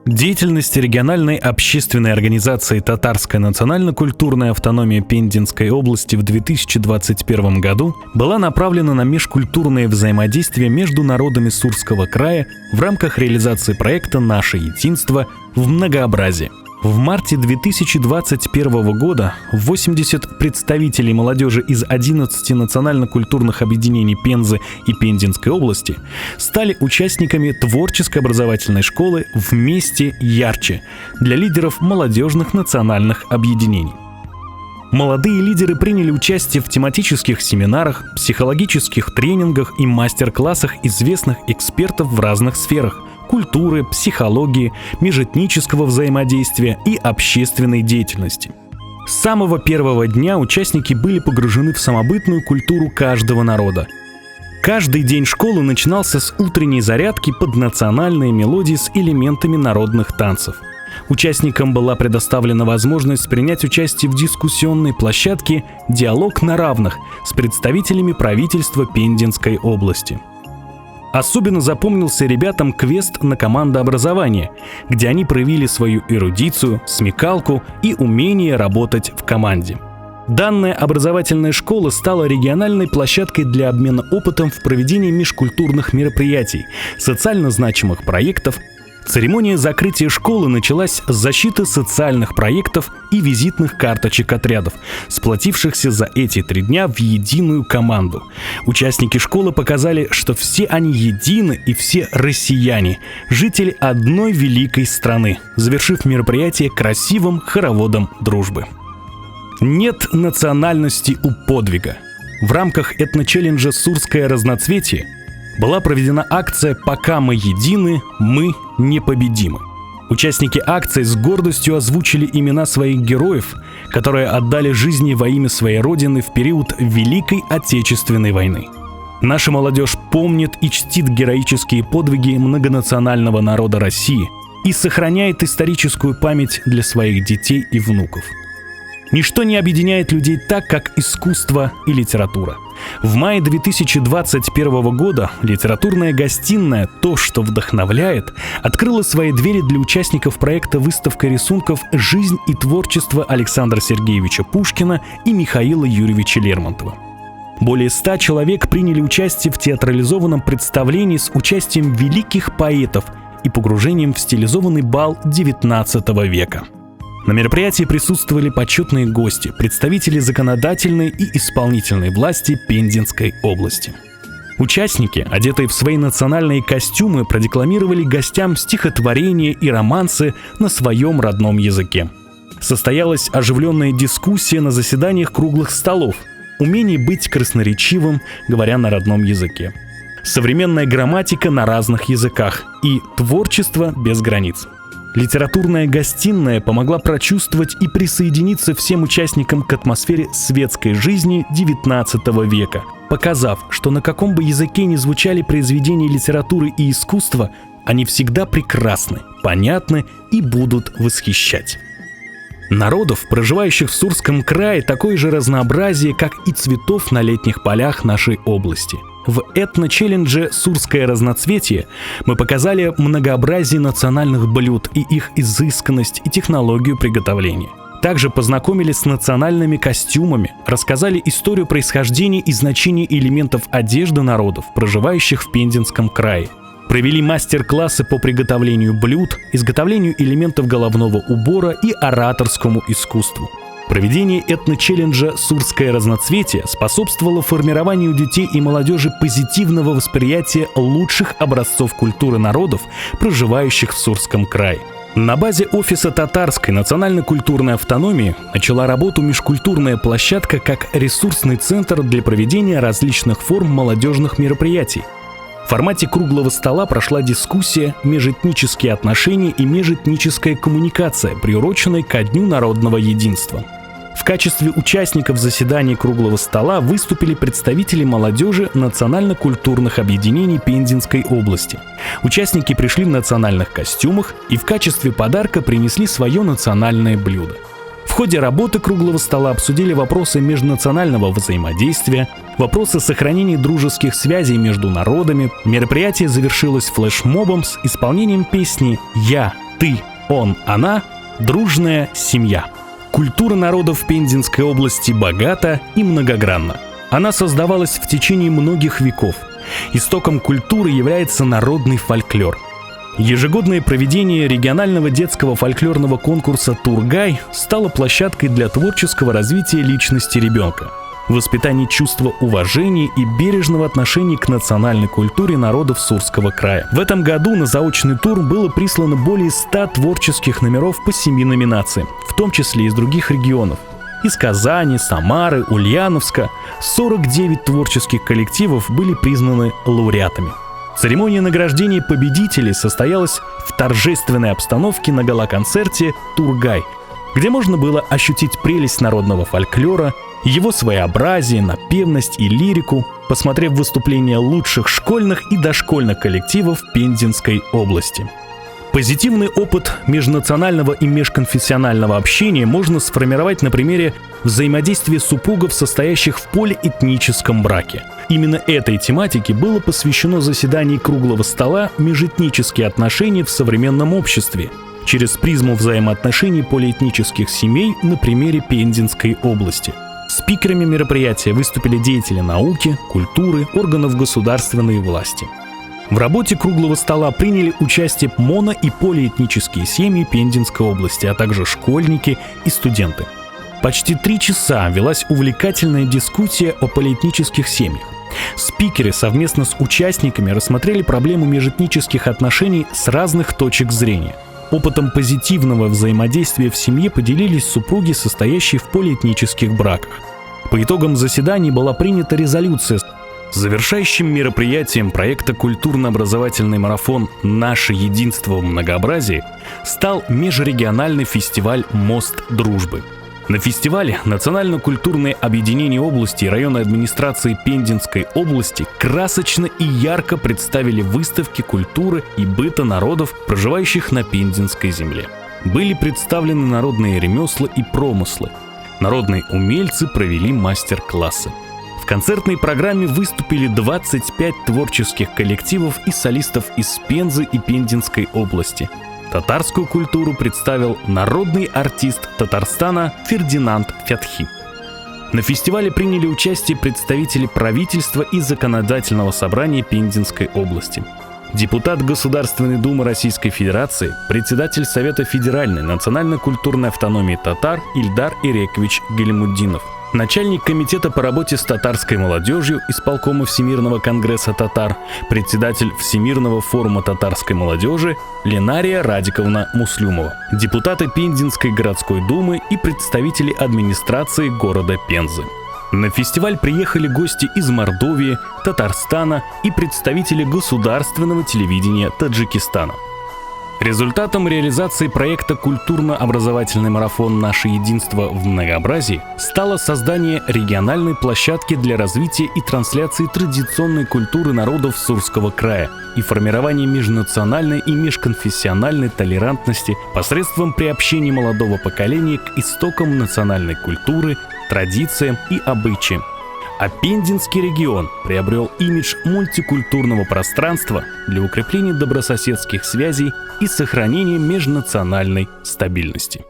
Деятельность региональной общественной организации «Татарская национально-культурная автономия Пензенской области» в 2021 году была направлена на межкультурное взаимодействие между народами Сурского края в рамках реализации проекта «Наше единство в многообразии». В марте 2021 года 80 представителей молодежи из 11 национально-культурных объединений Пензы и Пензенской области стали участниками творческой образовательной школы «Вместе ярче» для лидеров молодежных национальных объединений. Молодые лидеры приняли участие в тематических семинарах, психологических тренингах и мастер-классах известных экспертов в разных сферах – культуры, психологии, межэтнического взаимодействия и общественной деятельности. С самого первого дня участники были погружены в самобытную культуру каждого народа. Каждый день школы начинался с утренней зарядки под национальные мелодии с элементами народных танцев. Участникам была предоставлена возможность принять участие в дискуссионной площадке «Диалог на равных» с представителями правительства Пензенской области. Особенно запомнился ребятам квест на командообразование, где они проявили свою эрудицию, смекалку и умение работать в команде. Данная образовательная школа стала региональной площадкой для обмена опытом в проведении межкультурных мероприятий, социально значимых проектов. Церемония закрытия школы началась с защиты социальных проектов и визитных карточек отрядов, сплотившихся за эти 3 дня в единую команду. Участники школы показали, что все они едины и все россияне, жители одной великой страны, завершив мероприятие красивым хороводом дружбы. Нет национальности у подвига. В рамках этночелленджа «Сурское разноцветие» была проведена акция «Пока мы едины, мы непобедимы». Участники акции с гордостью озвучили имена своих героев, которые отдали жизни во имя своей родины в период Великой Отечественной войны. Наша молодежь помнит и чтит героические подвиги многонационального народа России и сохраняет историческую память для своих детей и внуков. Ничто не объединяет людей так, как искусство и литература. В мае 2021 года литературная гостиная «То, что вдохновляет» открыла свои двери для участников проекта выставка рисунков «Жизнь и творчество» Александра Сергеевича Пушкина и Михаила Юрьевича Лермонтова. Более 100 человек приняли участие в театрализованном представлении с участием великих поэтов и погружением в стилизованный бал XIX века. На мероприятии присутствовали почетные гости, представители законодательной и исполнительной власти Пензенской области. Участники, одетые в свои национальные костюмы, продекламировали гостям стихотворения и романсы на своем родном языке. Состоялась оживленная дискуссия на заседаниях круглых столов, умение быть красноречивым, говоря на родном языке, современная грамматика на разных языках и творчество без границ. Литературная гостиная помогла прочувствовать и присоединиться всем участникам к атмосфере светской жизни XIX века, показав, что на каком бы языке ни звучали произведения литературы и искусства, они всегда прекрасны, понятны и будут восхищать. Народов, проживающих в Сурском крае, такое же разнообразие, как и цветов на летних полях нашей области. В этночеллендже «Сурское разноцветие» мы показали многообразие национальных блюд и их изысканность и технологию приготовления. Также познакомились с национальными костюмами, рассказали историю происхождения и значения элементов одежды народов, проживающих в Пензенском крае. Провели мастер-классы по приготовлению блюд, изготовлению элементов головного убора и ораторскому искусству. Проведение этночелленджа «Сурское разноцветие» способствовало формированию детей и молодежи позитивного восприятия лучших образцов культуры народов, проживающих в Сурском крае. На базе офиса Татарской национально-культурной автономии начала работу межкультурная площадка как ресурсный центр для проведения различных форм молодежных мероприятий. В формате круглого стола прошла дискуссия «Межэтнические отношения и межэтническая коммуникация», приуроченная ко Дню народного единства. В качестве участников заседаний круглого стола выступили представители молодежи национально-культурных объединений Пензенской области. Участники пришли в национальных костюмах и в качестве подарка принесли свое национальное блюдо. В ходе работы круглого стола обсудили вопросы межнационального взаимодействия, вопросы сохранения дружеских связей между народами. Мероприятие завершилось флешмобом с исполнением песни «Я «Ты, он, она» — дружная семья. Культура народов Пензенской области богата и многогранна. Она создавалась в течение многих веков. Истоком культуры является народный фольклор. Ежегодное проведение регионального детского фольклорного конкурса «Тургай» стало площадкой для творческого развития личности ребенка, воспитания чувства уважения и бережного отношения к национальной культуре народов Сурского края. В этом году на заочный тур было прислано более 100 творческих номеров по 7 номинациям, в том числе из других регионов. Из Казани, Самары, Ульяновска 49 творческих коллективов были признаны лауреатами. Церемония награждения победителей состоялась в торжественной обстановке на гала-концерте «Тургай», где можно было ощутить прелесть народного фольклора, его своеобразие, напевность и лирику, посмотрев выступления лучших школьных и дошкольных коллективов Пензенской области. Позитивный опыт межнационального и межконфессионального общения можно сформировать на примере взаимодействия супругов, состоящих в полиэтническом браке. Именно этой тематике было посвящено заседание круглого стола «Межэтнические отношения в современном обществе» через призму взаимоотношений полиэтнических семей на примере Пензенской области. Спикерами мероприятия выступили деятели науки, культуры, органов государственной власти. В работе круглого стола приняли участие моно- и полиэтнические семьи Пензенской области, а также школьники и студенты. Почти 3 часа велась увлекательная дискуссия о полиэтнических семьях. Спикеры совместно с участниками рассмотрели проблему межэтнических отношений с разных точек зрения. Опытом позитивного взаимодействия в семье поделились супруги, состоящие в полиэтнических браках. По итогам заседаний была принята резолюция. Завершающим мероприятием проекта «Культурно-образовательный марафон «Наше единство в многообразии» стал межрегиональный фестиваль «Мост дружбы». На фестивале Национально-культурное объединение области и районной администрации Пензенской области красочно и ярко представили выставки культуры и быта народов, проживающих на Пензенской земле. Были представлены народные ремесла и промыслы. Народные умельцы провели мастер-классы. В концертной программе выступили 25 творческих коллективов и солистов из Пензы и Пензенской области. Татарскую культуру представил народный артист Татарстана Фердинанд Фятхи. На фестивале приняли участие представители правительства и законодательного собрания Пензенской области. Депутат Государственной Думы Российской Федерации, председатель Совета Федеральной национально-культурной автономии татар Ильдар Ирекович Гельмуддинов, начальник комитета по работе с татарской молодежью исполкома Всемирного конгресса татар, председатель Всемирного форума татарской молодежи Ленария Радиковна Муслюмова, депутаты Пензенской городской думы и представители администрации города Пензы. На фестиваль приехали гости из Мордовии, Татарстана и представители государственного телевидения Таджикистана. Результатом реализации проекта «Культурно-образовательный марафон «Наше единство в многообразии» стало создание региональной площадки для развития и трансляции традиционной культуры народов Сурского края и формирования межнациональной и межконфессиональной толерантности посредством приобщения молодого поколения к истокам национальной культуры, традициям и обычаям. А Пензенский регион приобрел имидж мультикультурного пространства для укрепления добрососедских связей и сохранения межнациональной стабильности.